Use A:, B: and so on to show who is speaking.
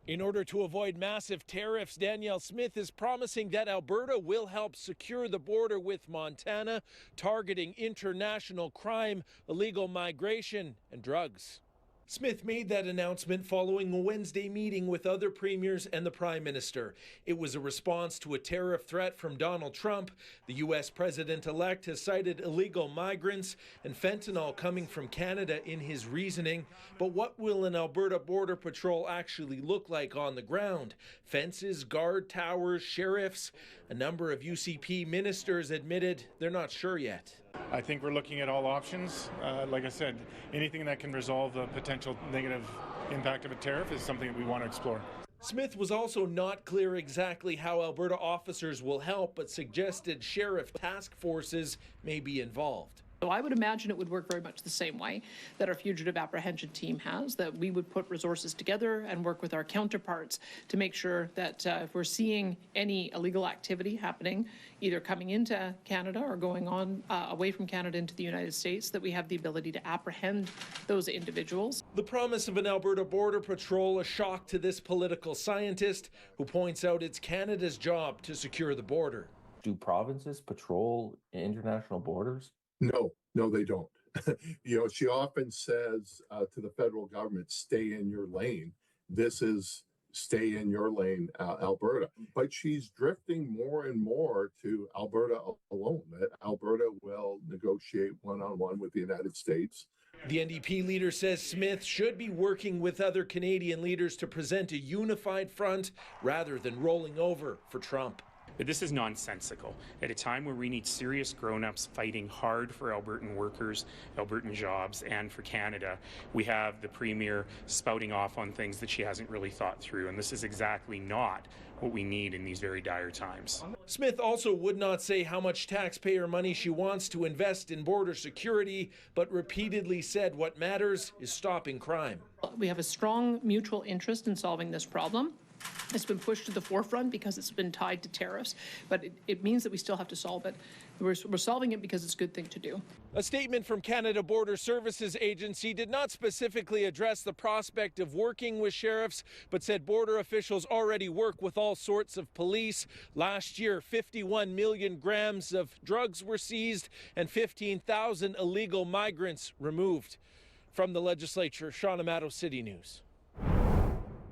A: In order to avoid massive tariffs, Danielle Smith is promising that Alberta will help secure the border with Montana, targeting international crime, illegal migration, and drugs. Smith made that announcement following a Wednesday meeting with other premiers and the Prime Minister. It was a response to a tariff threat from Donald Trump. The U.S. president-elect has cited illegal migrants and fentanyl coming from Canada in his reasoning. But what will an Alberta Border Patrol actually look like on the ground? Fences, guard towers, sheriffs? A number of UCP ministers admitted they're not sure yet.
B: I think we're looking at all options. Like I said, anything that can resolve the potential negative impact of a tariff is something that we want to explore.
A: Smith was also not clear exactly how Alberta officers will help, but suggested sheriff task forces may be involved.
C: So I would imagine it would work very much the same way that our fugitive apprehension team has, that we would put resources together and work with our counterparts to make sure that if we're seeing any illegal activity happening, either coming into Canada or going on away from Canada into the United States, that we have the ability to apprehend those individuals.
A: The promise of an Alberta Border Patrol a shock to this political scientist who points out it's Canada's job to secure the border.
D: Do provinces patrol international borders?
E: No, they don't. She often says to the federal government, stay in your lane. This is stay in your lane, Alberta. But she's drifting more and more to Alberta alone, that Alberta will negotiate one-on-one with the United States.
A: The NDP leader says Smith should be working with other Canadian leaders to present a unified front rather than rolling over for Trump.
F: But this is nonsensical. At a time where we need serious grown-ups fighting hard for Albertan workers, Albertan jobs, and for Canada, we have the Premier spouting off on things that she hasn't really thought through, and this is exactly not what we need in these very dire times.
A: Smith also would not say how much taxpayer money she wants to invest in border security, but repeatedly said what matters is stopping crime.
C: We have a strong mutual interest in solving this problem. It's been pushed to the forefront because it's been tied to tariffs, but it means that we still have to solve it. We're solving it because it's a good thing to do.
A: A statement from Canada Border Services Agency did not specifically address the prospect of working with sheriffs, but said border officials already work with all sorts of police. Last year, 51 million grams of drugs were seized and 15,000 illegal migrants removed. From the legislature, Sean Amato, City News.